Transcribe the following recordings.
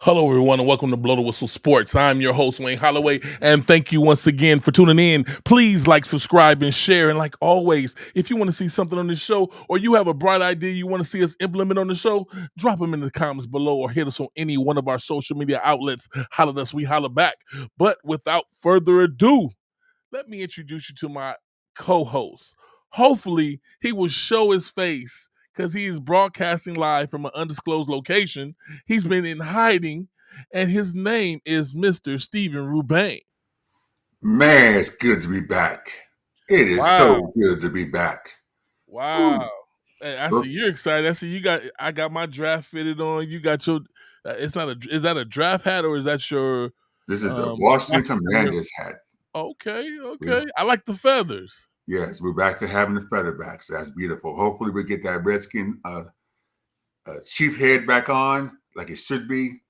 Hello, everyone, and welcome to Blow the Whistle Sports. I'm your host, Wayne Holloway, and thank you once again for tuning in. Please like, subscribe, and share. And like always, if you want to see something on this show or you have a bright idea you want to see us implement on the show, drop them in the comments below or hit us on any one of our social media outlets. Holler at us, we holler back. But without further ado, let me introduce you to my co-host. Hopefully, he will show his face because he is broadcasting live from an undisclosed location. He's been in hiding, and his name is Mr. Steven Rubain. Man, it's good to be back. It is Wow. so good to be back. Wow. Whew. Hey, I see you're excited. I see I got my draft fitted on. You got your is that a draft hat or is that your This is the Washington career? Commanders hat. Okay. I like the feathers. Yes, we're back to having the featherbacks. That's beautiful. Hopefully, we get that Redskin chief head back on like it should be.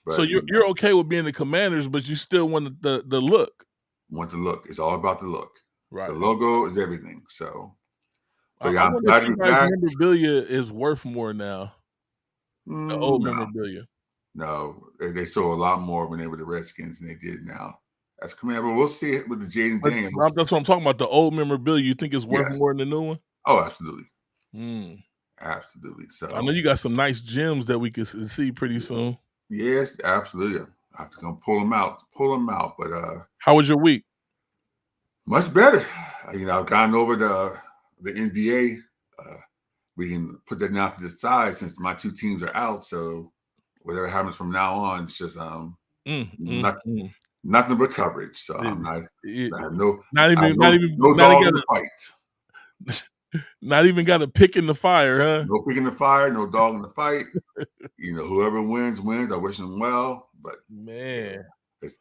But So you're okay with being the Commanders, but you still want the look. Want the look. It's all about the look. Right. The logo is everything. So, but I I'm wonder glad if to you be guys back. memorabilia is worth more now. The old No, memorabilia. no, they sold a lot more when they were the Redskins than they did now. That's Commander. But we'll see it with the Jaden Daniels. That's what I'm talking about. The old memorabilia. You think it's worth more than the new one? Oh, absolutely. Absolutely. So I know you got some nice gems that we can see pretty soon. Yes, absolutely. I have to come pull them out. But how was your week? Much better. I've gotten over the NBA. We can put that now to the side since my two teams are out. So whatever happens from now on, it's just nothing but coverage. So I'm not. I have no dog in the fight. Not even got a pick in the fire, huh? No pick in the fire, no dog in the fight. Whoever wins. I wish them well. But man, it's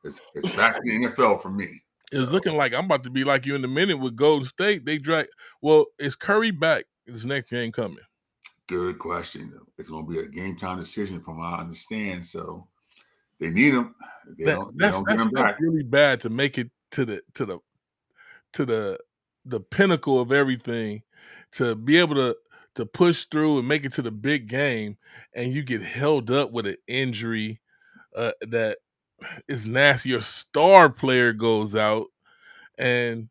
back to the NFL for me. It's looking like I'm about to be like you in a minute with Golden State. Is Curry back? His next game coming? Good question. It's going to be a game time decision, from what I understand. So they need him. They don't get him back. Really bad to make it to the pinnacle of everything, to be able to push through and make it to the big game, and you get held up with an injury that is nasty. Your star player goes out, and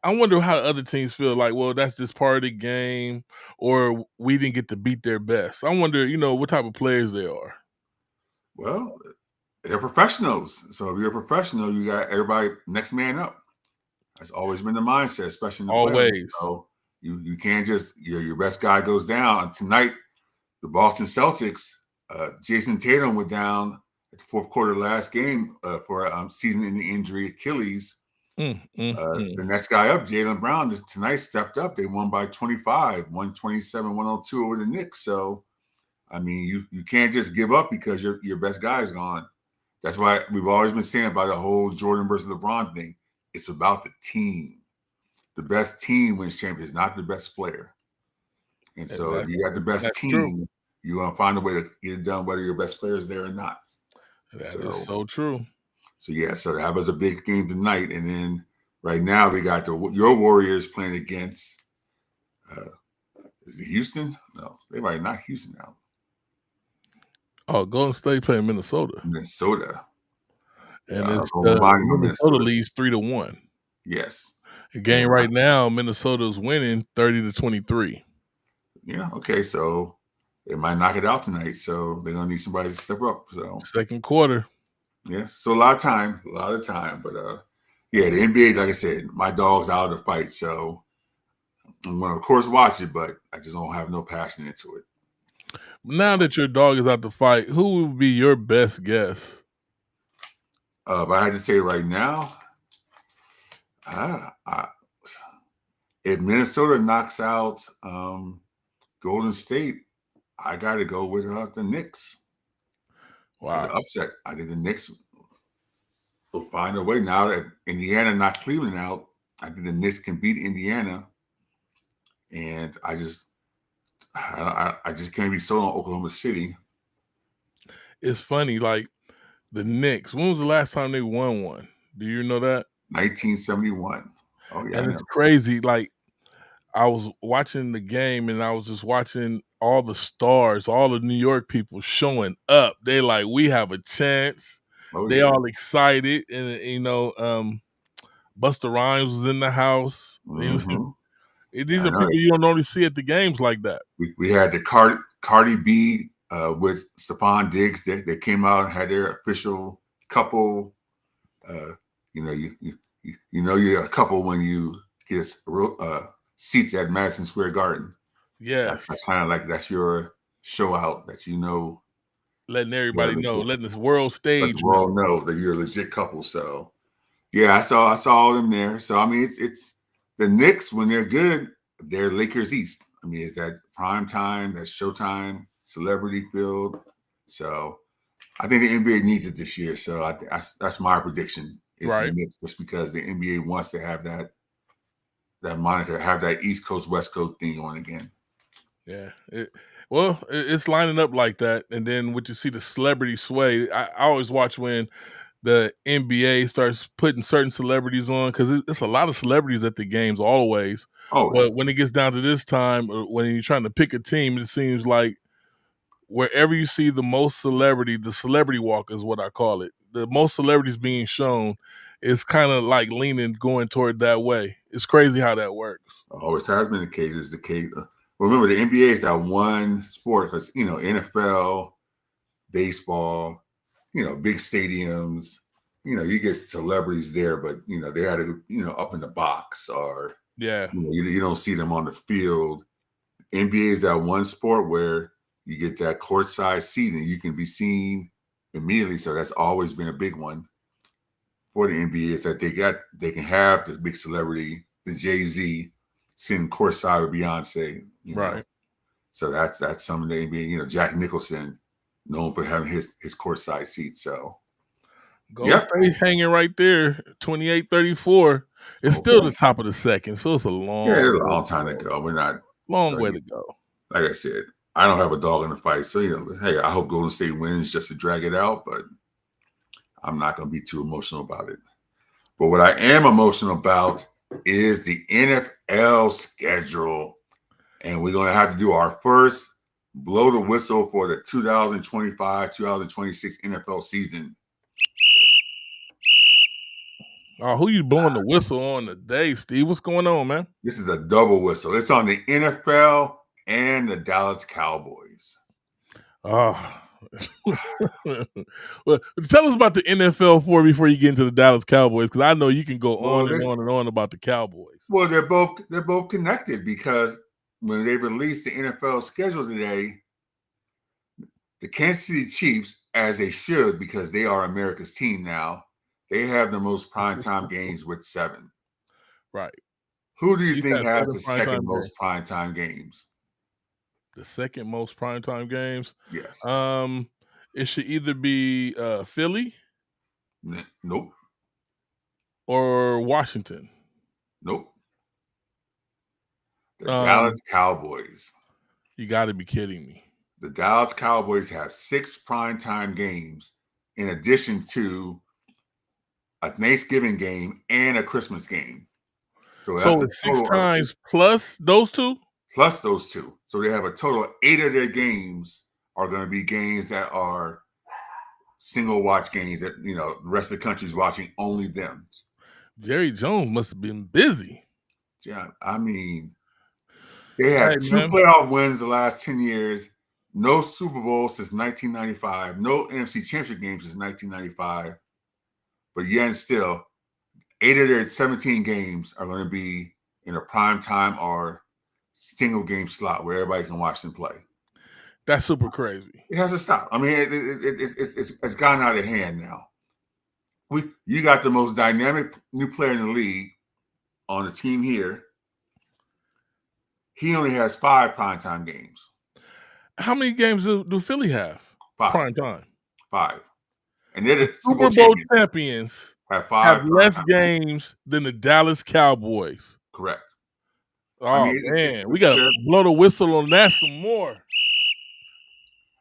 I wonder how other teams feel. Like, well, that's just part of the game, or we didn't get to beat their best. I wonder, what type of players they are. Well, they're professionals. So if you're a professional, you got everybody next man up. That's always been the mindset, especially in the playoffs. So you can't just your best guy goes down. And tonight, the Boston Celtics, Jason Tatum went down at the fourth quarter last game for a season-ending injury, Achilles. The next guy up, Jaylen Brown, tonight stepped up. They won by 25, 127-102 over the Knicks. So, I mean, you can't just give up because your best guy is gone. That's why we've always been saying about the whole Jordan versus LeBron thing. It's about the team. The best team wins championships, not the best player. And so if you got the best team, you're going to find a way to get it done, whether your best player is there or not. That is so true. So, so that was a big game tonight. And then right now we got your Warriors playing against is it Houston? No, they might not Houston now. Oh, Golden State playing Minnesota. And it's Minnesota leads 3-1. Yes. The game right now, Minnesota's winning 30-23. Yeah. Okay. So they might knock it out tonight. So they're gonna need somebody to step up. So second quarter. Yeah. So a lot of time. But the NBA, like I said, my dog's out of the fight. So I'm gonna of course watch it, but I just don't have no passion into it. Now that your dog is out the fight, who would be your best guess? If I had to say right now, if Minnesota knocks out Golden State, I got to go with the Knicks. Wow. As an upset. I think the Knicks will find a way. Now that Indiana knocked Cleveland out, I think the Knicks can beat Indiana. And I just can't be sold on Oklahoma City. It's funny, like the Knicks. When was the last time they won one? Do you know that? 1971. Oh yeah. And it's crazy. Like I was watching the game and I was just watching all the stars, all the New York people showing up. They like, we have a chance. Oh, They yeah. all excited, and Busta Rhymes was in the house. Mm-hmm. These are people you don't normally see at the games like that. We had the Cardi B with Stephon Diggs. They came out and had their official couple. You know you're a couple when you get seats at Madison Square Garden. Yes, that's kind of like that's your show out that letting everybody know, letting this world stage let the world know that you're a legit couple. So yeah, I saw all them there. So I mean, it's the Knicks when they're good, they're Lakers East. I mean, it's that prime time, that's Showtime, celebrity field. So I think the NBA needs it this year. So that's my prediction. Right. The Knicks, just because the NBA wants to have that moniker, have that East Coast West Coast thing on again. Yeah. It's lining up like that. And then what you see the celebrity sway. I always watch when the NBA starts putting certain celebrities on, because it's a lot of celebrities at the games always. But when it gets down to this time, when you're trying to pick a team, it seems like wherever you see the most celebrity, the celebrity walk is what I call it. The most celebrities being shown is kind of like going toward that way. It's crazy how that works. Always has been the case. Is the case. Remember, the NBA is that one sport because NFL, baseball, big stadiums. You get celebrities there, but they had to up in the box, or you don't see them on the field. NBA is that one sport where you get that courtside seat and you can be seen immediately. So that's always been a big one for the NBA, is that they can have this big celebrity, the Jay-Z, sitting courtside with Beyonce. Right. So that's some of the NBA. Jack Nicholson, known for having his courtside seat. So Golden State hanging right there, 28-34. It's still the top of the second, so it's a long time to go. We're not long way to go. Like I said, I don't have a dog in the fight, so hey, I hope Golden State wins just to drag it out, but I'm not going to be too emotional about it. But what I am emotional about is the NFL schedule, and we're going to have to do our first blow the whistle for the 2025-2026 NFL season. Oh, who you blowing the whistle on today, Steve? What's going on, man? This is a double whistle. It's on the NFL and the Dallas Cowboys. Oh. Well, tell us about the NFL before you get into the Dallas Cowboys, because I know you can go on and on and on about the Cowboys. Well, they're both connected, because when they released the NFL schedule today, the Kansas City Chiefs, as they should, because they are America's team now, they have the most primetime games with 7. Right. Who do you think has the second most primetime games? The second most primetime games? Yes. It should either be Philly. Nope. Or Washington. Nope. The Dallas Cowboys. You got to be kidding me. The Dallas Cowboys have 6 primetime games in addition to a Thanksgiving game and a Christmas game. So it's 6 times plus those 2? Plus those 2. So they have a total of 8 of their games are going to be games that are single watch games that, the rest of the country is watching only them. Jerry Jones must have been busy. Yeah, I mean, they have 2 playoff wins the last 10 years, no Super Bowl since 1995, no NFC Championship games since 1995. But yet and still, 8 of their 17 games are going to be in a prime time or single game slot where everybody can watch them play. That's super crazy. It has to stop. I mean, it's gotten out of hand now. You got the most dynamic new player in the league on the team here. He only has 5 primetime games. How many games do Philly have? 5. Primetime. 5. And they're the Super Bowl champions have less games than the Dallas Cowboys. Correct. Oh, man. We got to blow the whistle on that some more.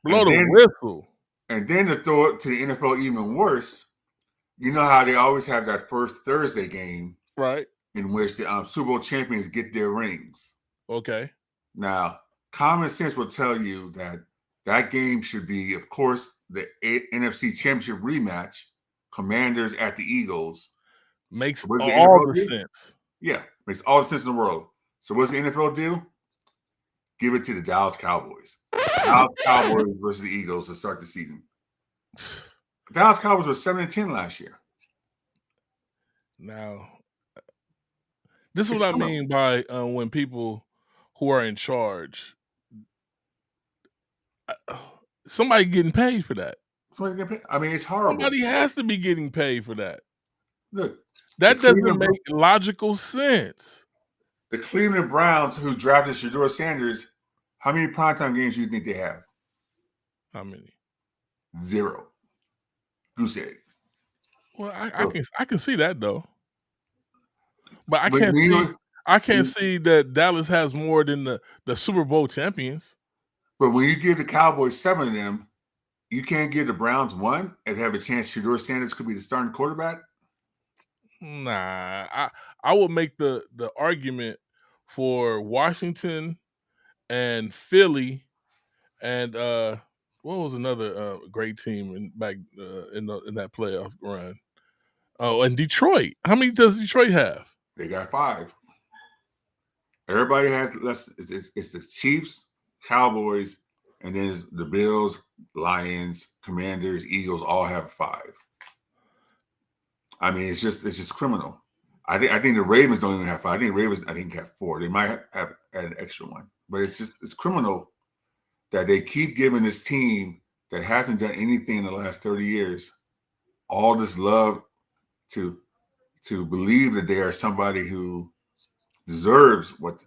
Blow the whistle. And then to throw it to the NFL even worse, you know how they always have that first Thursday game, right, in which the Super Bowl champions get their rings. Okay. Now, common sense will tell you that that game should be, of course, the NFC Championship rematch, Commanders at the Eagles. Makes all the sense. Yeah, makes all the sense in the world. So what's the NFL do? Give it to the Dallas Cowboys. Dallas Cowboys versus the Eagles to start the season. The Dallas Cowboys were 7-10 last year. Now, this is what I mean by when people who are in charge, somebody getting paid for that. Somebody getting paid. I mean, it's horrible. Somebody has to be getting paid for that. Look, that doesn't make logical sense. The Cleveland Browns, who drafted Shedeur Sanders, how many primetime games do you think they have? How many? 0. Goose egg. Well, I can see that though, but I can't see that Dallas has more than the Super Bowl champions. But when you give the Cowboys 7 of them, you can't give the Browns 1 and have a chance Shedeur Sanders could be the starting quarterback. Nah, I would make the argument for Washington and Philly and what was another great team in that playoff run? Oh, and Detroit. How many does Detroit have? They got 5. Everybody has less. It's the Chiefs, Cowboys, and then it's the Bills, Lions, Commanders, Eagles. All have 5. I mean, it's just criminal. I think the Ravens don't even have 5. I think the Ravens have 4. They might have an extra one, but it's criminal that they keep giving this team that hasn't done anything in the last 30 years all this love to believe that they are somebody who deserves what.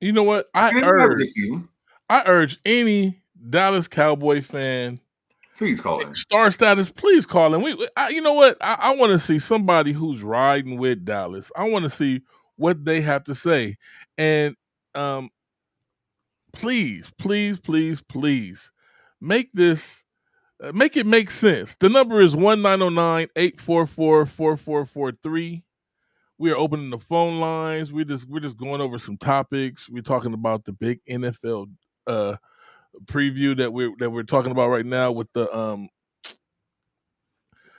You know what? I urge any Dallas Cowboy fan, please call in. Star status, please call in. You know what? I want to see somebody who's riding with Dallas. I want to see what they have to say. And please, please, please, please make this make it make sense. The number is 1-909-844-4443. We are opening the phone lines. We're just going over some topics. We're talking about the big NFL preview that we're talking about right now with the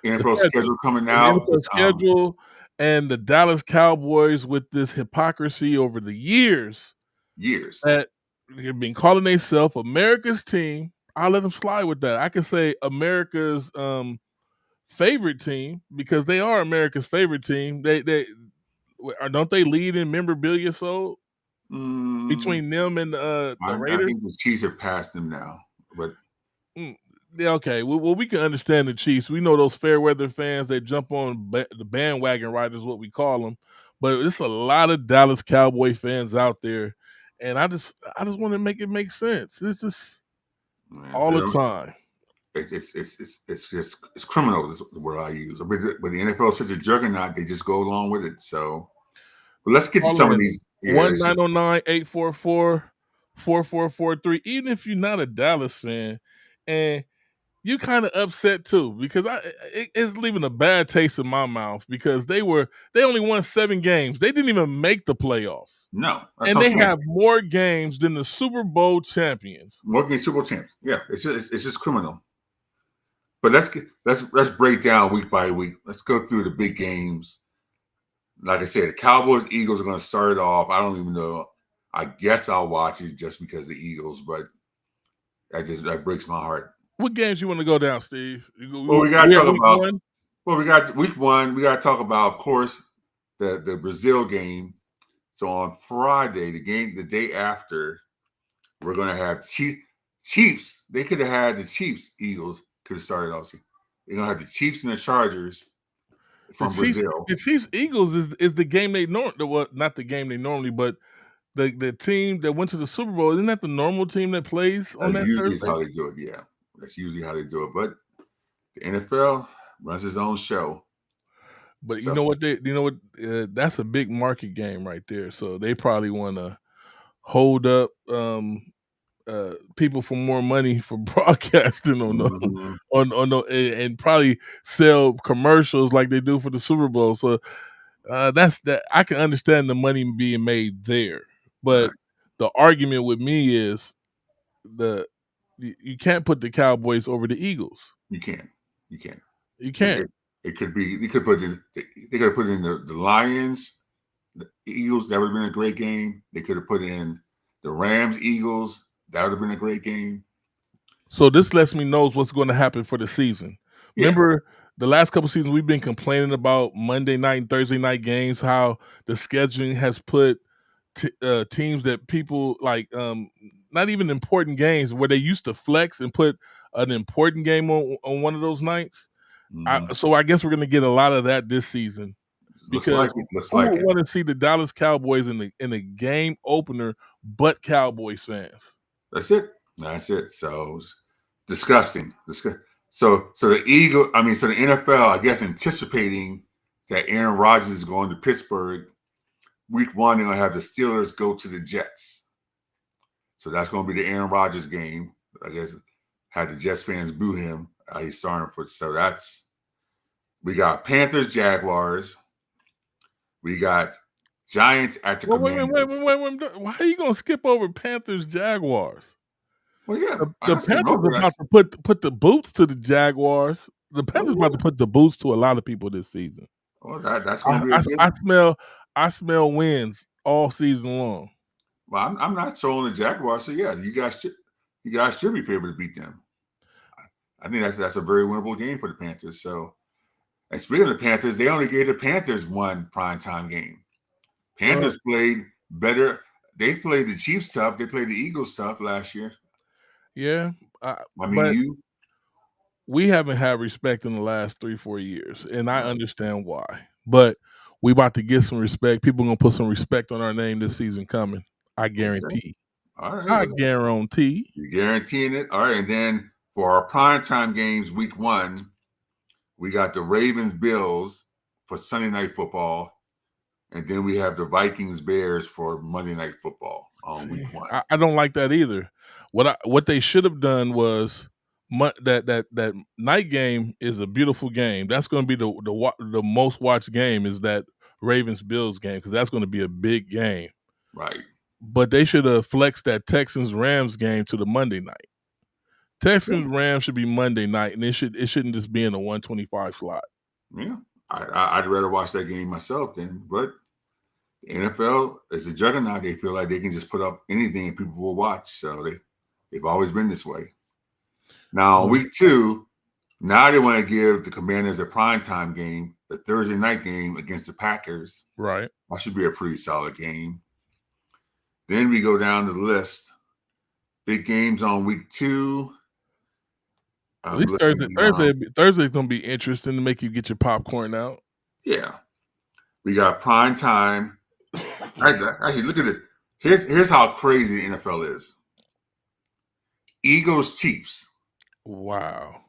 NFL schedule coming out. The schedule and the Dallas Cowboys with this hypocrisy over the years that they've been calling themselves America's team. I'll let them slide with that. I can say America's favorite team because they are America's favorite team. They don't they lead in memorabilia sold between them and the Raiders? I think the Chiefs have passed them now, but yeah, okay. Well, we can understand the Chiefs. We know those fair weather fans that jump on the bandwagon riders, what we call them. But there's a lot of Dallas Cowboy fans out there, and I just want to make it make sense. This is all the time. It's criminal is the word I use. But the NFL is such a juggernaut; they just go along with it. So, but let's get to some of these. 1-909-844-4443. Even if you're not a Dallas fan, and you kind of upset too, because it's leaving a bad taste in my mouth because they only won 7 games. They didn't even make the playoffs. No, and they have more games than the Super Bowl champions. More than Super Bowl champions. Yeah, it's just criminal. But let's break down week by week. Let's go through the big games. Like I said, the Cowboys, Eagles are going to start it off. I don't even know. I guess I'll watch it just because the Eagles, but that breaks my heart. What games you want to go down, Steve? Well, we got to talk about. Well, we got week 1. We got to talk about, of course, the Brazil game. So on Friday, the day after, we're going to have Chiefs. They could have had the Chiefs. Eagles could have started off. They're going to have the Chiefs and the Chargers from Brazil. The Chiefs Eagles is the game they normally. Well, not the game they normally, but the team that went to the Super Bowl. Isn't that the normal team that plays on that usually Thursday? Is how they do it. Yeah. That's usually how they do it. But the NFL runs its own show. But you know what? That's a big market game right there. So they probably want to hold up people for more money for broadcasting and probably sell commercials like they do for the Super Bowl. So that's that. I can understand the money being made there. But the argument with me is you can't put the Cowboys over the Eagles. You can't. You can't. You can't. It could be. They could put in. They could have put in the Lions, the Eagles. That would have been a great game. They could have put in the Rams, Eagles. That would have been a great game. So this lets me know what's going to happen for the season. Yeah. Remember, the last couple seasons we've been complaining about Monday night and Thursday night games, how the scheduling has put teams that people like, not even important games where they used to flex and put an important game on one of those nights. Mm-hmm. So I guess we're going to get a lot of that this season. Because who would want to see the Dallas Cowboys in the game opener, but Cowboys fans? That's it. So it's disgusting. So the NFL, I guess, anticipating that Aaron Rodgers is going to Pittsburgh. Week 1, they're going to have the Steelers go to the Jets. So that's going to be the Aaron Rodgers game. I guess had the Jets fans boo him. He's starting for. So we got Panthers, Jaguars. We got Giants at the Commanders. Wait. Why are you going to skip over Panthers, Jaguars? Well, yeah. The Panthers about to put the boots to the Jaguars. The Panthers about to put the boots to a lot of people this season. Well, that's going to be I smell wins all season long. Well, I'm not trolling the Jaguars, so yeah, you guys should be favored to beat them. I think that's a very winnable game for the Panthers. So, and speaking of the Panthers, they only gave the Panthers one primetime game. Panthers played better. They played the Chiefs tough. They played the Eagles tough last year. Yeah, we haven't had respect in the last 3-4 years, and I understand why. But we about to get some respect. People gonna put some respect on our name this season coming. I guarantee. Okay. All right. I guarantee. You're guaranteeing it. All right. And then for our primetime games, week 1, we got the Ravens Bills for Sunday Night Football. And then we have the Vikings Bears for Monday Night Football on week 1. I don't like that either. What they should have done was that night game is a beautiful game. That's going to be the most watched game is that Ravens Bills game because that's going to be a big game. Right. But they should have flexed that Texans Rams game to the Monday night. Texans Rams should be Monday night, and it shouldn't just be in a 125 slot. Yeah, I'd rather watch that game myself then. But the NFL is a juggernaut. They feel like they can just put up anything and people will watch. So they've always been this way. Now, week 2, now they want to give the Commanders a primetime game, the Thursday night game against the Packers. Right. That should be a pretty solid game. Then we go down the list. Big games on week 2. At least Thursday's going to be interesting to make you get your popcorn out. Yeah. We got prime time. Actually, look at this. Here's how crazy the NFL is. Eagles Chiefs. Wow.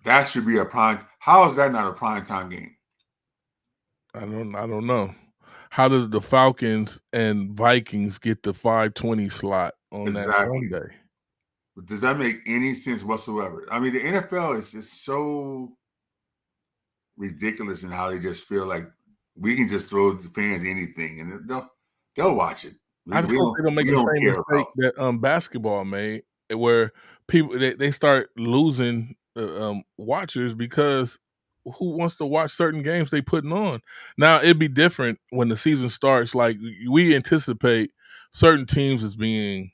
That should be a prime. How is that not a prime time game? I don't know. How does the Falcons and Vikings get the 5:20 slot on that Sunday? Does that make any sense whatsoever? I mean, the NFL is just so ridiculous in how they just feel like we can just throw the fans anything and they'll watch it. I just hope they don't make the same mistake that basketball made, where people they start losing watchers because who wants to watch certain games they putting on? Now it'd be different when the season starts. Like we anticipate certain teams as being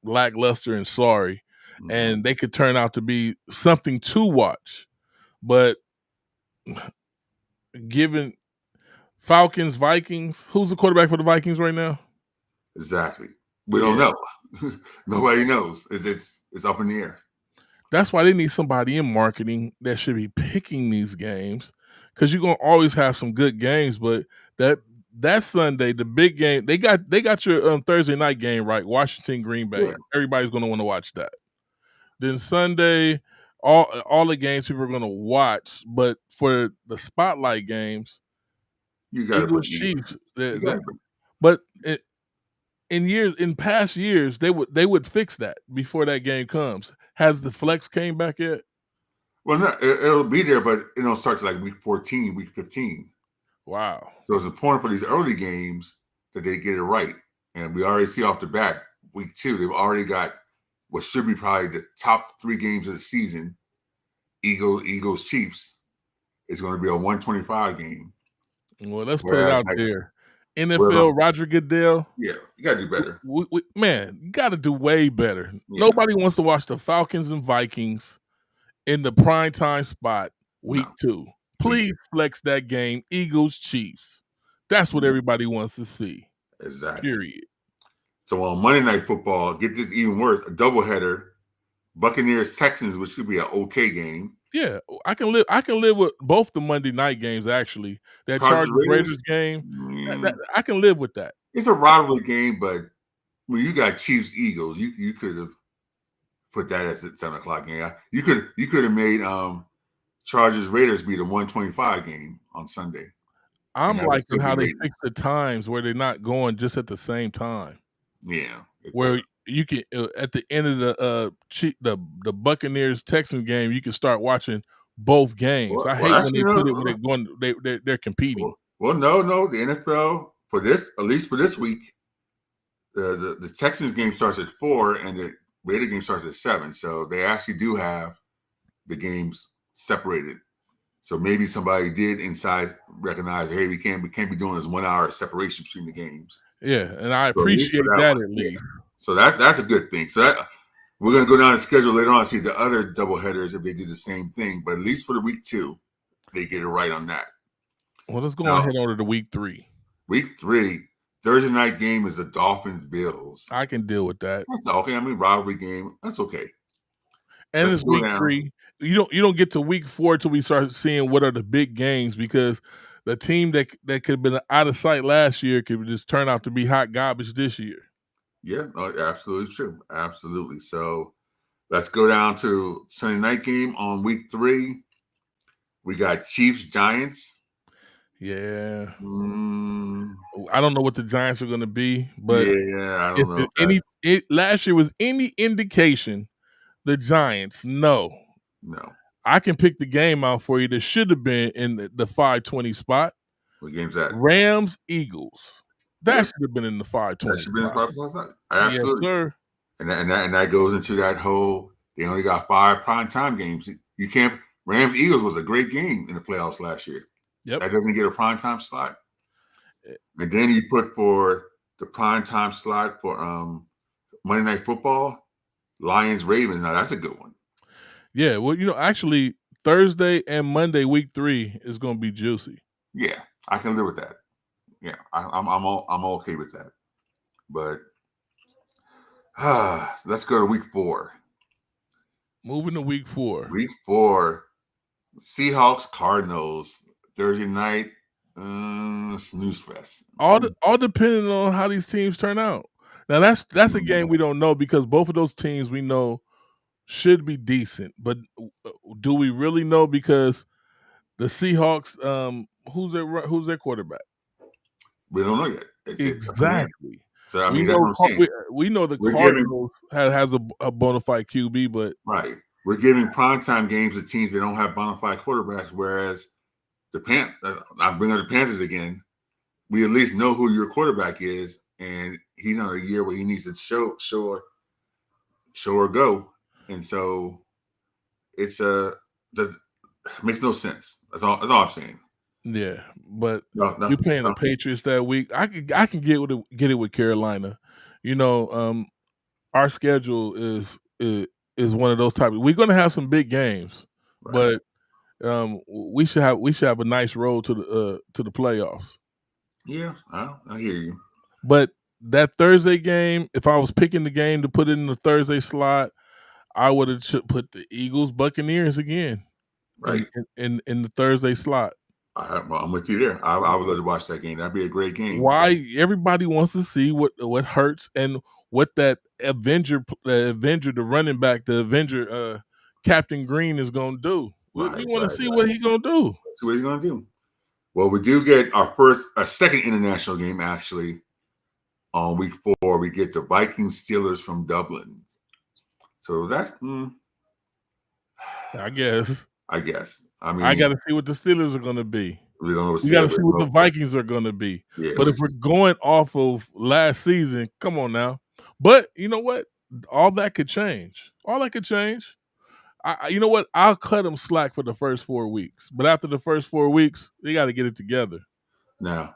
lackluster and sorry, and they could turn out to be something to watch. But given Falcons, Vikings, who's the quarterback for the Vikings right now? Exactly. We don't know. Nobody knows. It's up in the air. That's why they need somebody in marketing that should be picking these games, because you're gonna always have some good games. But that Sunday, the big game, they got your Thursday night game right, Washington Green Bay. Yeah. Everybody's gonna want to watch that. Then Sunday, all the games people are gonna watch, but for the spotlight games, you got Eagles Chiefs. But in past years, they would fix that before that game comes. Has the flex came back yet? Well, no, it'll be there, but it'll start to like week 14, week 15. Wow. So it's important for these early games that they get it right. And we already see off the bat, week 2, they've already got what should be probably the top 3 games of the season. Eagles, Chiefs is going to be a 125 game. Well, let's put it out there. NFL, Roger Goodell. Yeah, you got to do better. Man, you got to do way better. Yeah. Nobody wants to watch the Falcons and Vikings in the primetime spot week 2. Please flex that game, Eagles, Chiefs. That's what everybody wants to see. Exactly. Period. So on Monday Night Football, get this even worse, a doubleheader, Buccaneers, Texans, which should be an okay game. Yeah, I can live with both the Monday night games, actually. That Chargers Raiders game, I can live with that. It's a rivalry game, but when you got Chiefs Eagles, you could have put that as a 7 o'clock game. You could have made Chargers Raiders be the 125 game on Sunday. I'm liking how they fix the times where they're not going just at the same time. Yeah, where you can at the end of the Buccaneers Texans game, you can start watching both games. I hate when they put it when they're going, they're competing. Well, no, the NFL for this, at least for this week, the Texans game starts at 4 and the Raider game starts at 7. So they actually do have the games separated. So maybe somebody did inside recognize, hey, we can't be doing this 1 hour separation between the games. Yeah, and I appreciate that at least. So that's a good thing. So we're going to go down the schedule later on and see the other doubleheaders if they do the same thing. But at least for the week 2, they get it right on that. Well, let's go ahead over to week 3. Week 3, Thursday night game is the Dolphins-Bills. I can deal with that. That's okay. I mean, rivalry game. That's okay. And it's week 3. You don't get to week 4 till we start seeing what are the big games, because the team that could have been out of sight last year could just turn out to be hot garbage this year. Yeah, absolutely true. Absolutely. So let's go down to Sunday night game on week 3. We got Chiefs Giants. Yeah. I don't know what the Giants are going to be, but I don't know. Last year was any indication, the Giants, no. I can pick the game out for you that should have been in the 520 spot. What game's that? Rams, Eagles. That should have been in the 520. That should have been in the 520. Absolutely. Yes, sir. And that goes into that whole, they only got 5 primetime games. You can't, Rams Eagles was a great game in the playoffs last year. Yep. That doesn't get a primetime slot. And then you put for the primetime slot for Monday Night Football, Lions Ravens. Now that's a good one. Yeah, well, actually Thursday and Monday week 3 is going to be juicy. Yeah, I can live with that. Yeah, I'm okay with that. But let's go to week 4. Moving to week 4. Week 4, Seahawks Cardinals Thursday night snooze fest. All depending on how these teams turn out. Now that's a game we don't know, because both of those teams we know should be decent, but do we really know? Because the Seahawks, who's their quarterback? We don't know yet. Exactly. So I mean, that's what I'm saying. We know the Cardinals has a bona fide QB, but right, we're giving primetime games to teams that don't have bona fide quarterbacks, whereas I bring up the Panthers again. We at least know who your quarterback is, and he's on a year where he needs to show or go. And so it makes no sense. That's all I'm saying. Yeah, but you're playing the Patriots that week. I can get it with Carolina. Our schedule is one of those types. We're going to have some big games, right, but we should have a nice road to the playoffs. Yeah, I hear you. But that Thursday game, if I was picking the game to put it in the Thursday slot, I would have put the Eagles Buccaneers again, right, in the Thursday slot. I'm with you there. I would love to watch that game. That'd be a great game. Why everybody wants to see what Hurts and what that Avenger, the running back, the Avenger, Captain Green is going to do. We want to see what he's going to do. See what he's going to do. Well, we do get our second international game actually on week 4. We get the Vikings Steelers from Dublin. So that's, I guess. I mean, I got to see what the Steelers are going to be. We don't know we got to see what the Vikings are going to be. Yeah, but if we're going off of last season, come on now. But you know what? All that could change. All that could change. You know what? I'll cut them slack for the first 4 weeks. But after the first 4 weeks, they got to get it together. Now,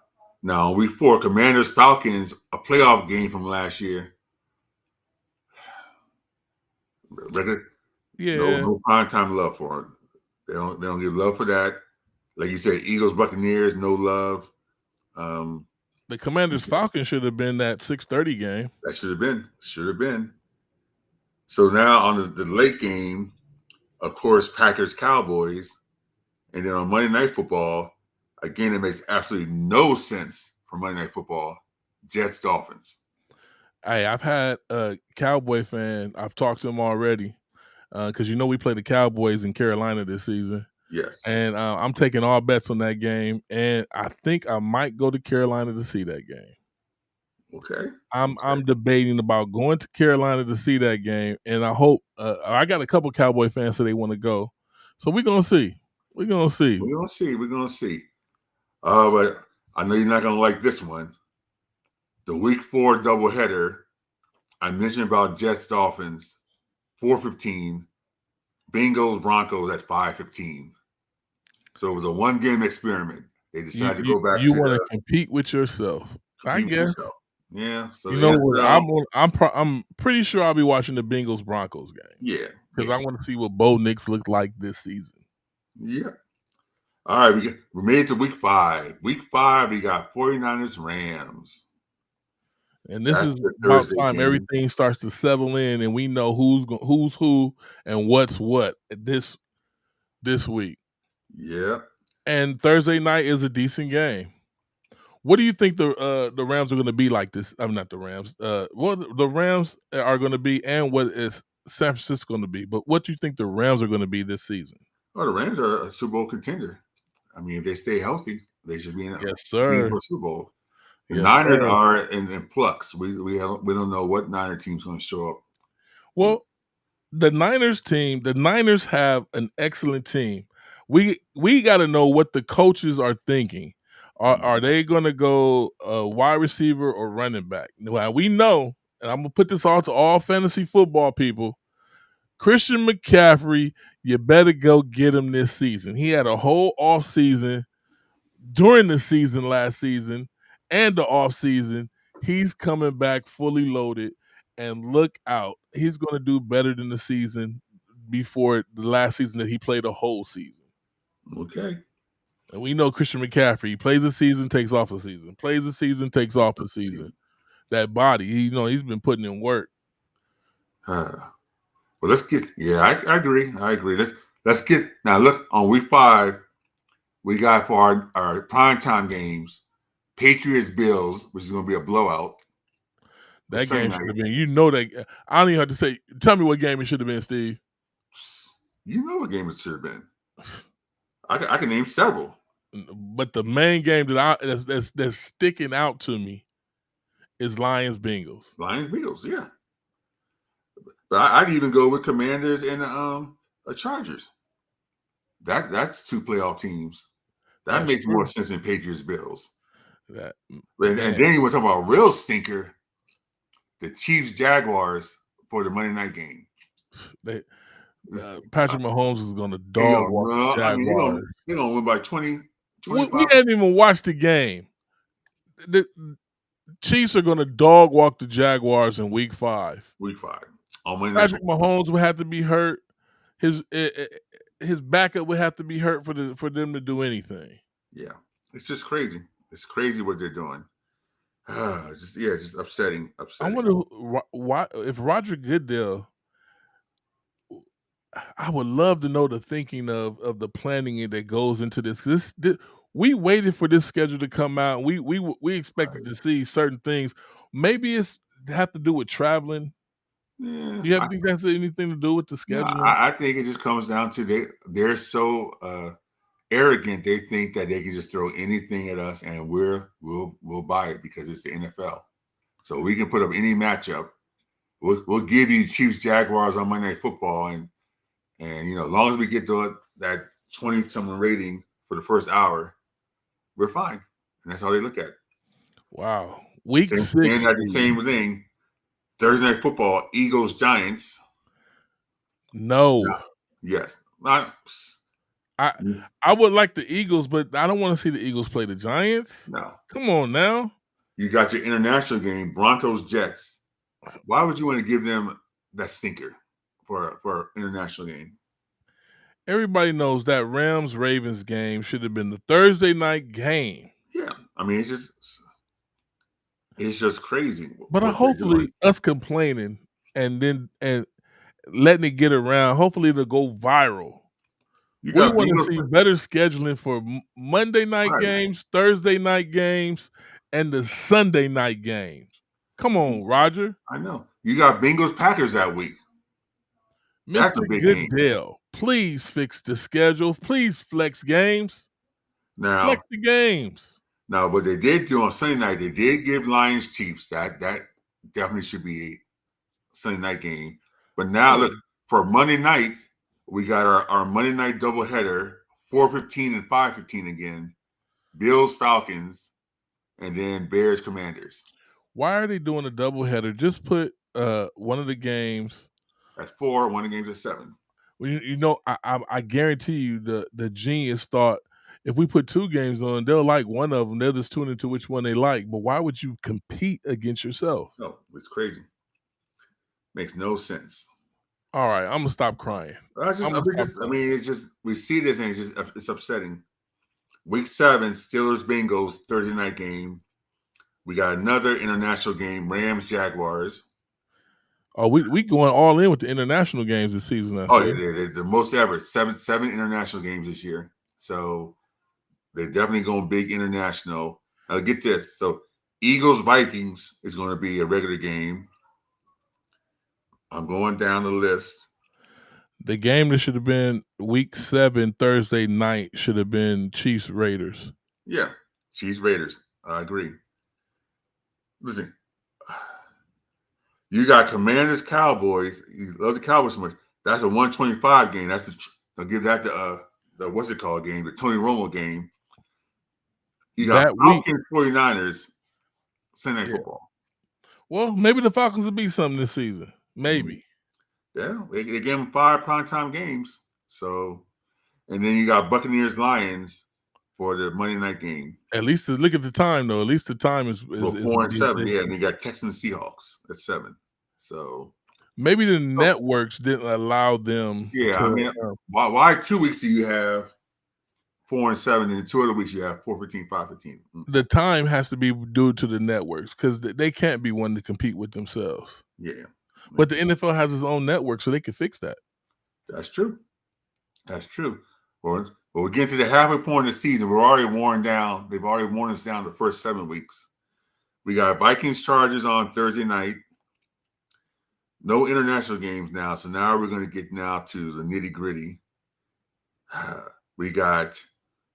week 4, Commanders Falcons, a playoff game from last year. Yeah. No prime time love for it. They don't give love for that. Like you said, Eagles Buccaneers, no love. The Commanders Falcons should have been that 6:30 game. That should have been. So now on the late game, of course, Packers Cowboys, and then on Monday Night Football, again, it makes absolutely no sense for Monday Night Football. Jets Dolphins. Hey, I've had a Cowboy fan. I've talked to him already because we play the Cowboys in Carolina this season. Yes. And I'm taking all bets on that game, and I think I might go to Carolina to see that game. Okay. I'm debating about going to Carolina to see that game, and I hope I got a couple Cowboy fans say they want to go. So we're gonna see. We're gonna see. But I know you're not gonna like this one. The week 4 doubleheader. I mentioned about Jets Dolphins, 4:15. Bengals Broncos at 5:15. So it was a 1-game experiment. They decided to go back. You want to compete with yourself, I guess. Yeah. So I'm pretty sure I'll be watching the Bengals Broncos game. Yeah, because I want to see what Bo Nix looked like this season. Yeah. All right, we made it to week 5. Week 5, we got 49ers Rams. And this is about time everything starts to settle in, and we know who's who and what's what this week. Yeah. And Thursday night is a decent game. What do you think the Rams are going to be like this? I'm not the Rams. What the Rams are going to be, and what is San Francisco going to be? But what do you think the Rams are going to be this season? Oh, the Rams are a Super Bowl contender. I mean, if they stay healthy, they should be in a Super Bowl. The Niners are in flux. We don't know what Niner team's going to show up. Well, the Niners team, the Niners have an excellent team. We got to know what the coaches are thinking. Are they going to go wide receiver or running back? Well, we know, and I'm going to put this all to all fantasy football people. Christian McCaffrey, you better go get him this season. He had a whole off season during the season last season and the off season. He's coming back fully loaded, and look out. He's going to do better than the season before the last season that he played a whole season. Okay. And we know Christian McCaffrey, he plays a season, takes off a season. Plays a season, takes off a season. That body, he's been putting in work. Well, let's get. Yeah, I agree. Let's get now. Look, on week 5, we got for our primetime games, Patriots Bills, which is going to be a blowout. That game should have been. That I don't even have to say. Tell me what game it should have been, Steve. You know what game it should have been. I can name several. But the main game that's sticking out to me is Lions Bengals. Yeah. But I'd even go with Commanders and Chargers. That's 2 playoff teams. That makes more sense than Patriots Bills. And then you want to talk about a real stinker, the Chiefs Jaguars for the Monday night game. Patrick Mahomes is going to dog walk the Jaguars. They're going to win by 20. We haven't even watched the game. The Chiefs are going to dog walk the Jaguars in week 5. Patrick Mahomes would have to be hurt. His backup would have to be hurt for them to do anything. Yeah, it's just crazy. It's crazy what they're doing. Just upsetting. I wonder why if Roger Goodell. I would love to know the thinking of the planning that goes into this. We waited for this schedule to come out. We expected to see certain things. Maybe it's have to do with traveling. Yeah, you think that's anything to do with the schedule? No, I think it just comes down to they're so arrogant. They think that they can just throw anything at us and we'll buy it because it's the NFL. So we can put up any matchup. We'll give you Chiefs Jaguars on Monday Night Football and as long as we get to that 20-something rating for the first hour, we're fine. And that's how they look at it. Wow. Week 6. The same thing. Thursday Night Football, Eagles, Giants. No. Yes. I would like the Eagles, but I don't want to see the Eagles play the Giants. No. Come on now. You got your international game, Broncos, Jets. Why would you want to give them that stinker for international game? Everybody knows that Rams-Ravens game should have been the Thursday night game. Yeah. I mean, it's just crazy. But hopefully us complaining and letting it get around, hopefully it'll go viral. We want to see better scheduling for Monday night games, Thursday night games, and the Sunday night games. Come on, Roger. I know. You got Bengals Packers that week. Mr. Goodell, please fix the schedule. Please flex games. Now, flex the games. Now, what they did do on Sunday night, they did give Lions Chiefs. That definitely should be a Sunday night game. But now, look, for Monday night, we got our Monday night doubleheader, 4:15 and 5:15 again. Bills, Falcons, and then Bears, Commanders. Why are they doing a doubleheader? Just put one of the games at 4, one of the games at 7. Well, you know, I guarantee you the genius thought if we put 2 games on, they'll like one of them. They'll just tune into which one they like. But why would you compete against yourself? No, it's crazy. Makes no sense. All right, I'm gonna stop crying. It's just we see this and it's upsetting. Week 7, Steelers Bengals Thursday night game. We got another international game, Rams Jaguars. Oh, we going all in with the international games this season. Yeah, the most ever. Seven international games this year. So they're definitely going big international. Now get this. So Eagles Vikings is going to be a regular game. I'm going down the list. The game that should have been week 7, Thursday night, should have been Chiefs Raiders. Yeah, Chiefs Raiders. I agree. Listen, you got Commanders Cowboys. You love the Cowboys so much. That's a 125 game. I'll give that the what's it called game, the Tony Romo game. You got Falcons 49ers Sunday Night Football. Well, maybe the Falcons will be something this season. Maybe. Yeah, they gave them 5 primetime games. So, and then you got Buccaneers Lions for the Monday night game. At least look at the time, though. At least the time is 4 and 7. Yeah, and you got Texans Seahawks at 7. So maybe the networks didn't allow them. Yeah, I mean, why 2 weeks do you have 4 and 7, and 2 other weeks you have 4:15, 5:15? The time has to be due to the networks because they can't be one to compete with themselves. Yeah, but the NFL has its own network, so they can fix that. That's true. That's true. Well, we get to the halfway point of the season. We're already worn down. They've already worn us down the first 7 weeks. We got Vikings Chargers on Thursday night. No international games now. So now we're going to get to the nitty gritty. We got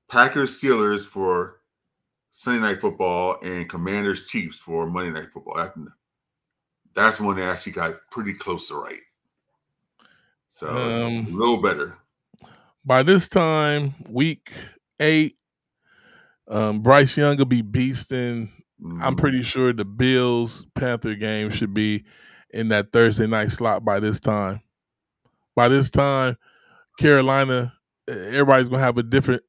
Packers Steelers for Sunday Night Football and Commanders Chiefs for Monday Night Football. That's one that actually got pretty close to right. So a little better. By this time, week 8, Bryce Young will be beasting. I'm pretty sure the Bills-Panther game should be in that Thursday night slot by this time. By this time, Carolina, everybody's gonna have a different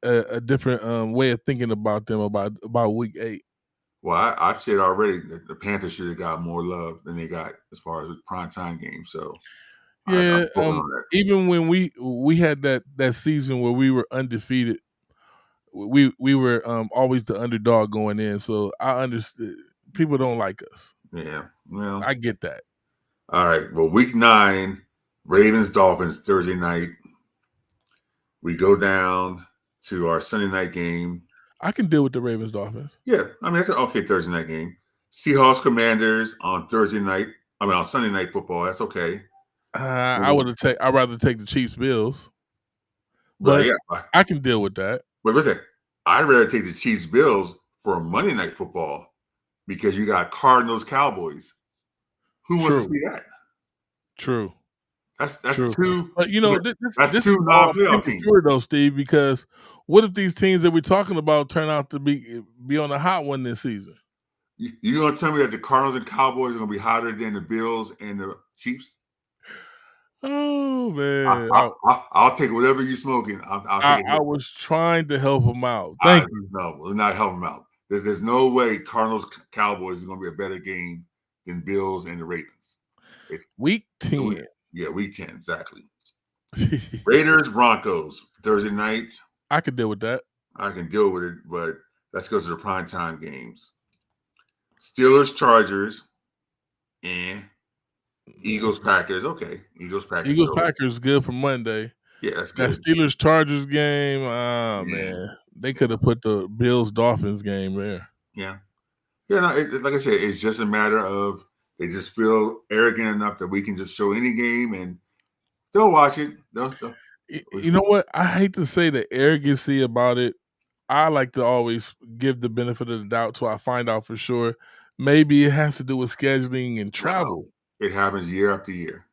way of thinking about them about week 8. Well, I've said already that the Panthers should have got more love than they got as far as the primetime game. So yeah, even when we had that season where we were undefeated, we were always the underdog going in. So I understand people don't like us. Yeah, well, I get that. All right. Well, week 9, Ravens Dolphins Thursday night. We go down to our Sunday night game. I can deal with the Ravens Dolphins. Yeah, I mean that's an okay Thursday night game. Seahawks Commanders on Thursday night. I mean on Sunday Night Football. That's okay. I'd rather take the Chiefs Bills, but yeah, I can deal with that. But listen, I'd rather take the Chiefs Bills for Monday Night Football because you got Cardinals Cowboys. Who wants to see that? True. That's True. two. But, That's this two is all non-playoff teams. premature though, Steve, because what if these teams that we're talking about turn out to be on a hot one this season? You gonna tell me that the Cardinals and Cowboys are gonna be hotter than the Bills and the Chiefs? Oh, man. I'll take whatever you're smoking. I'll take it. I was trying to help him out. Thank you. No, we'll not help him out. There's no way Cardinals Cowboys is going to be a better game than Bills and the Ravens. Week 10. Yeah, week 10, exactly. Raiders Broncos Thursday night. I could deal with that. I can deal with it, but let's go to the primetime games. Steelers Chargers and Eagles Packers. Okay, Eagles Packers good for Monday. Yeah, that's good. That Steelers Chargers game, man, they could have put the Bills Dolphins game there. Yeah. No, like I said, it's just a matter of they just feel arrogant enough that we can just show any game and they'll watch it. You know what? I hate to say the arrogancy about it. I like to always give the benefit of the doubt till I find out for sure. Maybe it has to do with scheduling and travel. No, it happens year after year.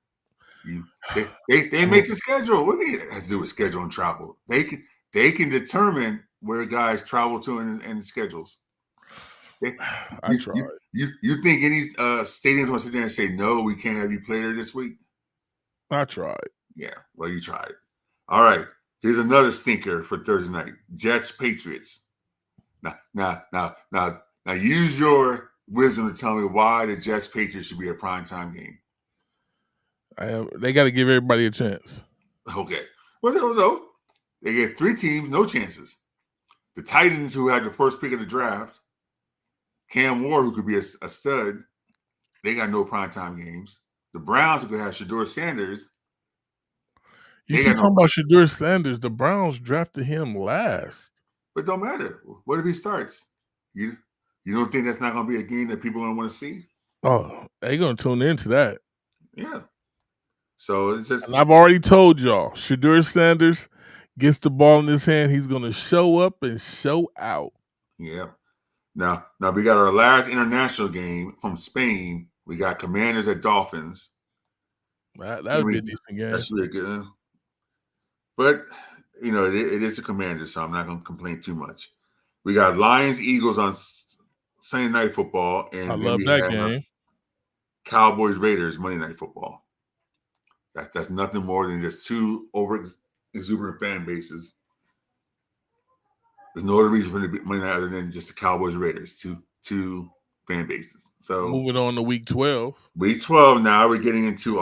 They make the schedule. What do you mean it has to do with schedule and travel? They can determine where guys travel to and the schedules. I tried. You think any stadiums want to sit there and say, no, we can't have you play there this week? I tried. Yeah, well, you tried. All right. Here's another stinker for Thursday night. Jets Patriots. Now use your wisdom to tell me why the Jets Patriots should be a primetime game. They got to give everybody a chance. Okay. Well, no. They get 3 teams, no chances. The Titans, who had the first pick of the draft, Cam Ward, who could be a stud, they got no primetime games. The Browns, who could have Shedeur Sanders. You keep talking about Shedeur Sanders. The Browns drafted him last. But it don't matter. What if he starts? You don't think that's not going to be a game that people are going to want to see? Oh, they're going to tune into that. Yeah. So it's just. And I've already told y'all, Shedeur Sanders gets the ball in his hand, he's going to show up and show out. Yeah. Now we got our last international game from Spain. We got Commanders at Dolphins. That would be a decent game. That's really good. But, it is a Commanders, so I'm not going to complain too much. We got Lions Eagles on Sunday Night Football. And I love that game. Cowboys Raiders Monday Night Football. That's nothing more than just 2 over exuberant fan bases. There's no other reason for the Monday night other than just the Cowboys Raiders, two fan bases. So moving on to week 12. Week 12 now we're getting into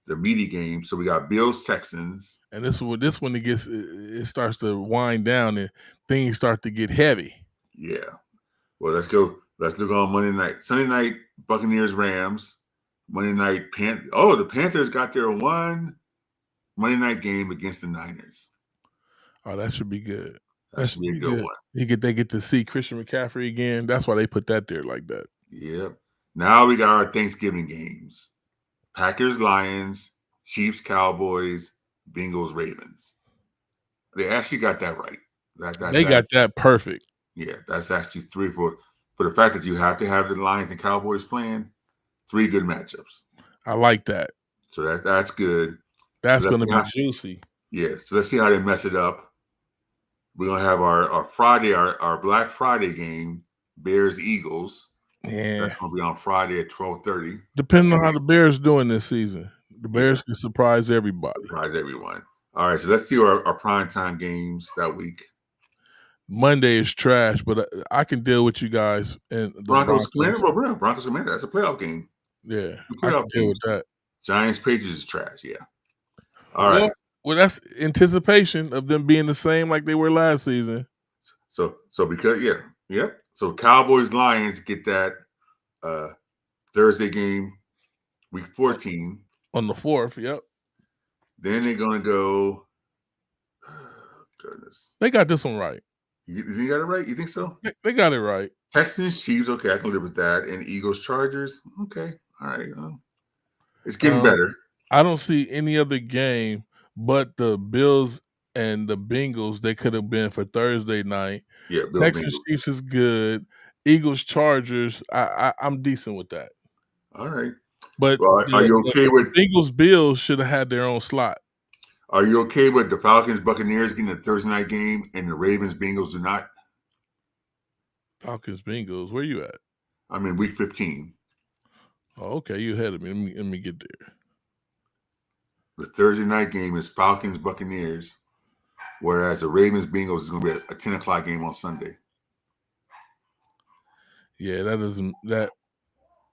the meaty game. So we got Bills Texans. And this one it starts to wind down and things start to get heavy. Yeah. Well, let's go. Let's look on Monday night. Sunday night, Buccaneers Rams. Monday night, the Panthers got their one Monday night game against the Niners. Oh, that should be good. That should be a good one. They get to see Christian McCaffrey again. That's why they put that there like that. Yep. Now we got our Thanksgiving games. Packers Lions, Chiefs Cowboys, Bengals Ravens. They actually got that right. They got that perfect. Yeah, that's actually 3 for the fact that you have to have the Lions and Cowboys playing. 3 good matchups. I like that. So that's good. That's going to be juicy. Yeah. So let's see how they mess it up. We're going to have our Friday, our Black Friday game, Bears Eagles. Yeah. That's going to be on Friday at 12:30. Depending on how the Bears doing this season. The Bears can surprise everybody. Surprise everyone. All right. So let's do our primetime games that week. Monday is trash, but I can deal with you guys. And Broncos Commander. Broncos Commander. That's a playoff game. Yeah, I can deal with that. Giants Patriots is trash. Yeah. All right. Well, that's anticipation of them being the same like they were last season. So because yep. So Cowboys Lions get that Thursday game, week 14 on the 4th. Yep. Then they're gonna go. Oh, goodness. They got this one right. You think you got it right? You think so? They got it right. Texans Chiefs. Okay, I can live with that. And Eagles Chargers. Okay. All right. It's getting better. I don't see any other game but the Bills and the Bengals. They could have been for Thursday night. Yeah, Texans Chiefs is good. Eagles Chargers. I'm decent with that. All right. But Well, are you okay with Bengals Bills should have had their own slot. Are you okay with the Falcons Buccaneers getting a Thursday night game and the Ravens Bengals do not? Falcons Bengals, where you at? I'm in week 15. Oh, okay, you ahead of me. Let me get there. The Thursday night game is Falcons Buccaneers, whereas the Ravens Bengals is going to be a 10 o'clock game on Sunday. Yeah, that isn't that.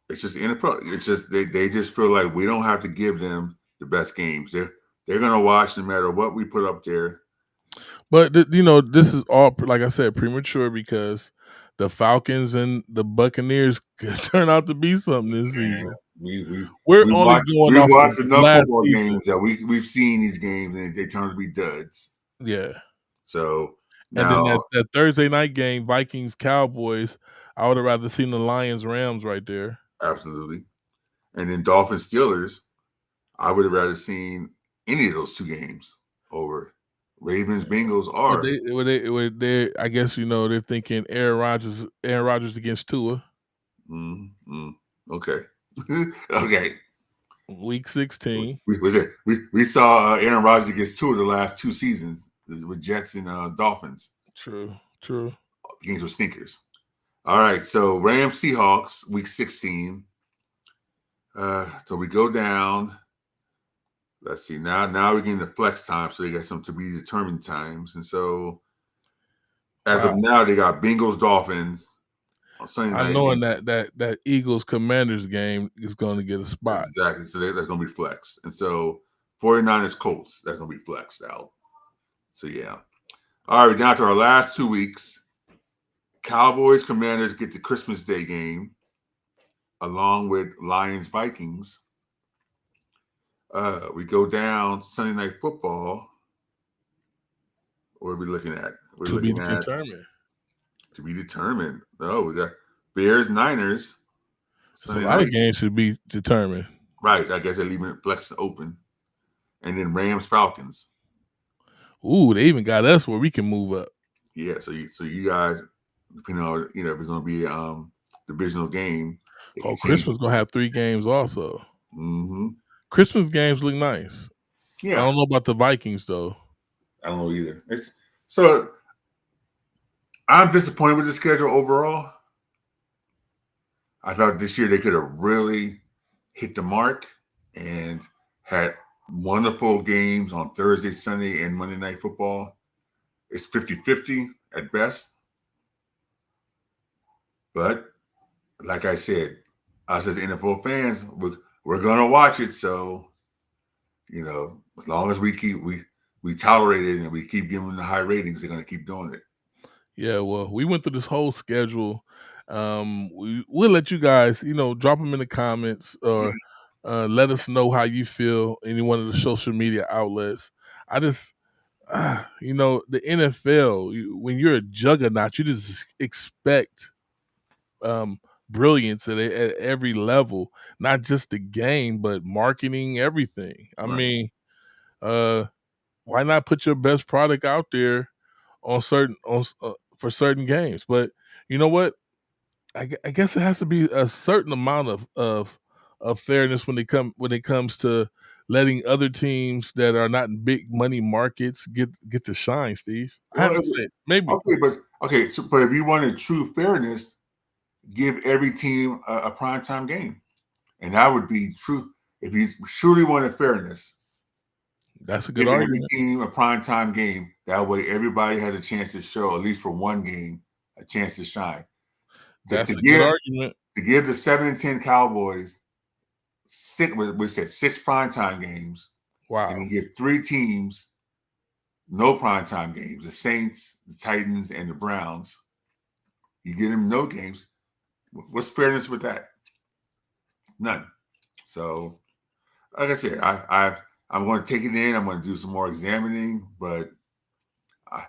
It's just the NFL. It's just they just feel like we don't have to give them the best games. They're going to watch no matter what we put up there. But this is all, like I said, premature because the Falcons and the Buccaneers could turn out to be something this season. We're only going off watched enough last football season. games that we've seen these games and they turn to be duds. Yeah. So and then that Thursday night game, Vikings Cowboys, I would have rather seen the Lions Rams right there. Absolutely. And then Dolphins Steelers, I would have rather seen any of those two games over Ravens Bengals. Are they I guess they're thinking Aaron Rodgers against Tua. Okay. Okay. Week 16. We saw Aaron Rodgers against Tua the last two seasons with Jets and Dolphins. True. Games were stinkers. All right, so Rams Seahawks week 16. So we go down. Let's see. Now we're getting the flex time, so they got some to be determined times. And so as of now, they got Bengals Dolphins on Sunday night. I'm knowing that Eagles Commanders game is going to get a spot. Exactly. So that's going to be flexed. And so 49ers Colts, that's going to be flexed out. So yeah. All right, we're down to our last 2 weeks. Cowboys Commanders get the Christmas Day game along with Lions Vikings. We go down Sunday Night Football. What are we looking at? To be determined. To be determined. Oh, we got Bears Niners. So a lot of games should be determined. Right. I guess they're leaving it flexed open. And then Rams Falcons. Ooh, they even got us where we can move up. Yeah. So you guys, depending on if it's going to be divisional game. Oh, Christmas gonna have 3 games also. Mm-hmm. Christmas games look nice. Yeah. I don't know about the Vikings though. I don't know either. So I'm disappointed with the schedule overall. I thought this year they could have really hit the mark and had wonderful games on Thursday, Sunday, and Monday Night Football. It's 50-50 at best. But like I said, us as NFL fans, we're going to watch it. So, as long as we tolerate it and we keep giving them the high ratings, they're going to keep doing it. Yeah, well, we went through this whole schedule. We'll let you guys, drop them in the comments or let us know how you feel. Any one of the social media outlets. I just, the NFL. When you're a juggernaut, you just expect brilliance at every level, not just the game, but marketing, everything. I mean, why not put your best product out there for certain games? But you know what? I guess it has to be a certain amount of fairness when it comes to letting other teams that are not in big money markets get to shine. Steve, I have to say maybe. Okay, but if you wanted true fairness, give every team a primetime game, and that would be true. If you truly wanted fairness, that's a good argument. Every team a primetime game. That way, everybody has a chance to show, at least for one game, a chance to shine. That's a good argument. To give the 7-10 Cowboys six primetime games. Wow. And then give 3 teams no primetime games: the Saints, the Titans, and the Browns. You give them no games. What's fairness with that? None. So, like I said, I'm going to take it in. I'm going to do some more examining, but I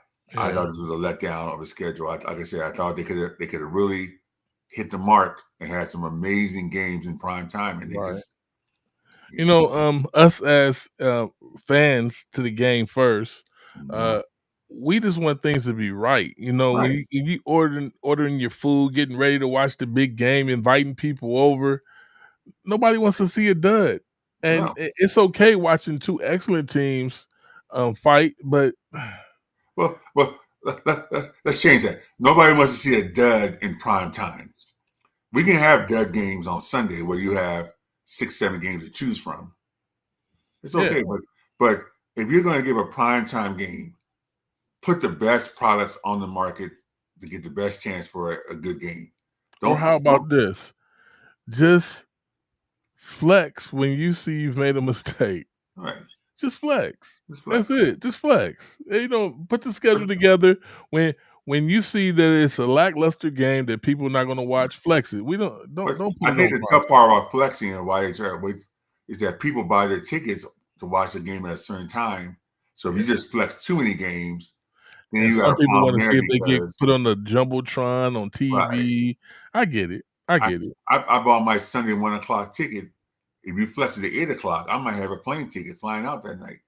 thought this was a letdown of a schedule. Like I said, I thought they could have really hit the mark and had some amazing games in prime time, and they just, us as fans to the game first, we just want things to be right. When you ordering your food, getting ready to watch the big game, inviting people over. Nobody wants to see a dud, and No. it's okay watching two excellent teams fight, but Well, let's change that. Nobody wants to see a dud in prime time. We can have dud games on Sunday where you have 6, 7 games to choose from. It's yeah. okay, but if you're going to give a prime time game, put the best products on the market to get the best chance for a good game. Or how about this? Just flex when you see you've made a mistake. Right. Just flex. Just flex. That's it. Just flex. You know, put the schedule together. When you see that it's a lackluster game that people are not going to watch, flex it. We don't put I it think on the prime. tough part about flexing and why they try to wait is that people buy their tickets to watch a game at a certain time. So if you just flex too many games, then And you got some a people problem want to there see if they get because put on the jumbotron on right. TV. I get it. I get it. I bought my Sunday 1:00 ticket. If you flex it to 8:00, I might have a plane ticket flying out that night.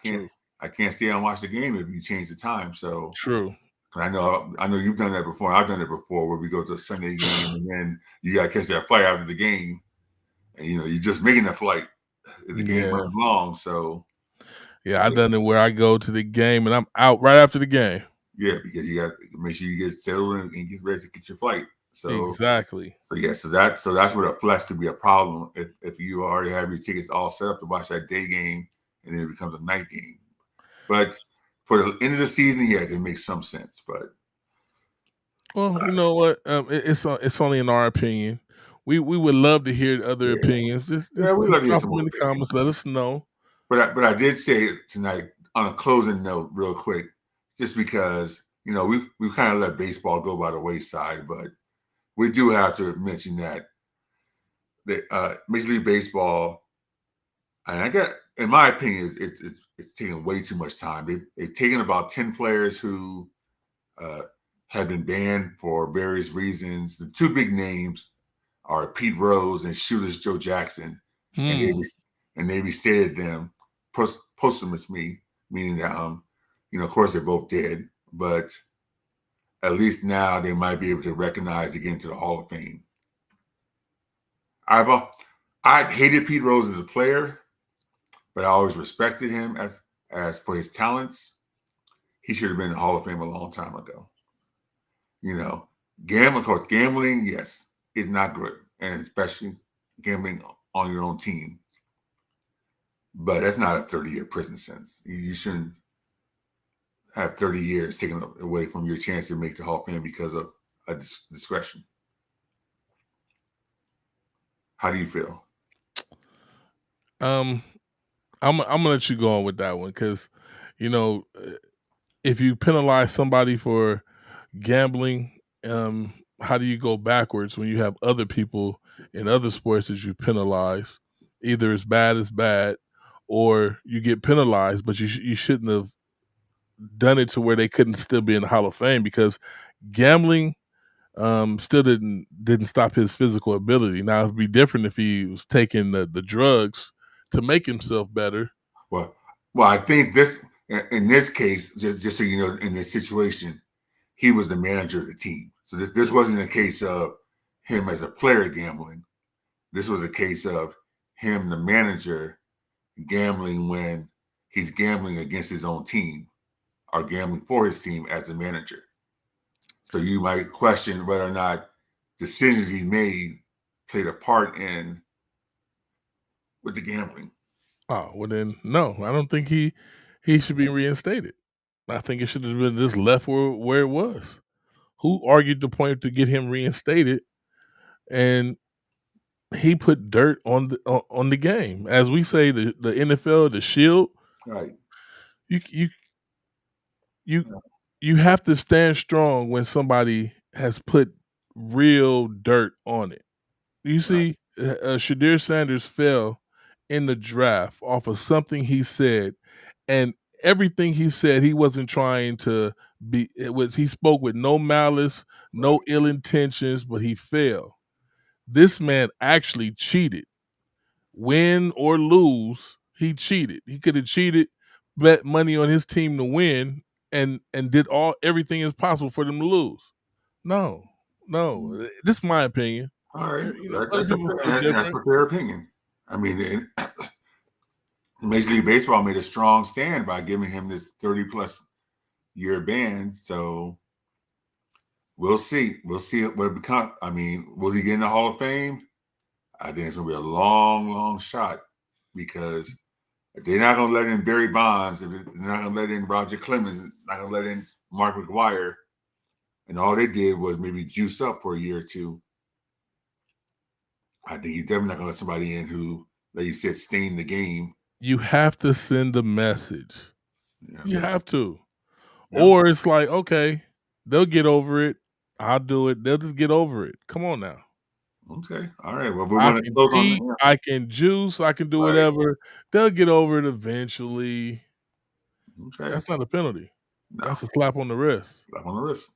True. I can't stay and watch the game if you change the time. So True. I know you've done that before. I've done it before where we go to a Sunday game and then you got to catch that flight after the game, and you're just making that flight. The game runs long, so yeah, I've done it where I go to the game and I'm out right after the game. Yeah, because you got to make sure you get settled and get ready to get your flight. So exactly. So yeah, so that's where the flex could be a problem if you already have your tickets all set up to watch that day game and then it becomes a night game. But for the end of the season, yeah, it makes some sense. But well, you know what? It's only in our opinion. We would love to hear other opinions. Just we love to hear drop some them in the comments. Let us know. But I did say tonight on a closing note, real quick, just because we've kind of let baseball go by the wayside, but we do have to mention that the Major League Baseball, and I got, in my opinion, it's taking way too much time. They've taken about 10 players who have been banned for various reasons. The two big names are Pete Rose and Shooters Joe Jackson, and they restated them posthumously, meaning that of course they're both dead, but at least now they might be able to recognize to get into the Hall of Fame. I hated Pete Rose as a player, but I always respected him as for his talents. He should have been in the Hall of Fame a long time ago. Gambling, yes, is not good, and especially gambling on your own team. But that's not a 30-year prison sentence. You shouldn't have 30 years taken away from your chance to make the Hall of Fame because of a discretion. How do you feel? I'm gonna let you go on with that one because, if you penalize somebody for gambling, how do you go backwards when you have other people in other sports that you penalize? Either as bad, or you get penalized, but you shouldn't have done it to where they couldn't still be in the Hall of Fame because gambling still didn't stop his physical ability. Now it'd be different if he was taking the drugs to make himself better. Well, I think in this case, just so you know, in this situation, he was the manager of the team. So this wasn't a case of him as a player gambling. This was a case of him, the manager, gambling when he's gambling against his own team or gambling for his team as a manager. So you might question whether or not decisions he made played a part with the gambling. Oh, well then, no, I don't think he should be reinstated. I think it should have been just left where it was. Who argued the point to get him reinstated? And he put dirt on the game. As we say, the NFL, the shield. Right. You have to stand strong when somebody has put real dirt on it. You see, Shedeur Sanders fell in the draft off of something he said, and everything he said, he wasn't trying to be. He spoke with no malice, no ill intentions, but he fell. This man actually cheated. Win or lose, he cheated. He could have cheated, bet money on his team to win, and did everything is possible for them to lose. No, this is my opinion. All right, Other people feel that's different. a fair opinion. I mean, Major League Baseball made a strong stand by giving him this 30+ year ban. So we'll see. We'll see what it becomes. I mean, will he get in the Hall of Fame? I think it's going to be a long, long shot because if they're not going to let in Barry Bonds, if they're not going to let in Roger Clemens, not going to let in Mark McGwire, and all they did was maybe juice up for a year or two, I think you're definitely not going to let somebody in who, like you said, stain the game. You have to send a message. Yeah. You have to. Yeah. Or it's like, okay, they'll get over it. I'll do it. They'll just get over it. Come on now. Okay. All right. Well, we I want to can close on cheat, that. I can juice, I can do Right. whatever. They'll get over it eventually. Okay. That's not a penalty. No. That's a slap on the wrist. Slap on the wrist.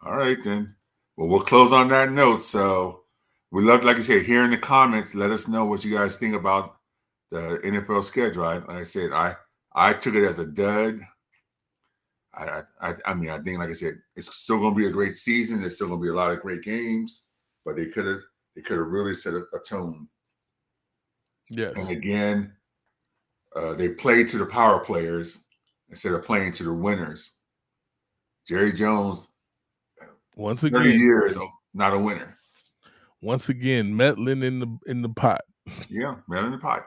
All right, then. Well, we'll close on that note. So we love, like I said, hear in the comments. Let us know what you guys think about the NFL schedule. Like I said, I took it as a dud. I mean, I think, like I said, it's still going to be a great season. There's still going to be a lot of great games, but they could have really set a tone. Yes. And again, they played to the power players instead of playing to the winners. Jerry Jones, once 30 again, years, not a winner. Once again, meddling in the pot. Yeah, meddling in the pot.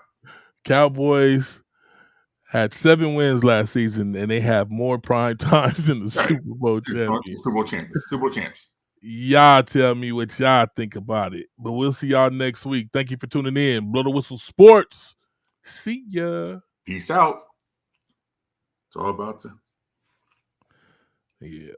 Cowboys had 7 wins last season, and they have more prime times than the Super Bowl champions. Super Bowl champs. Y'all tell me what y'all think about it. But we'll see y'all next week. Thank you for tuning in. Blow the Whistle Sports. See ya. Peace out. It's all about the. Yeah.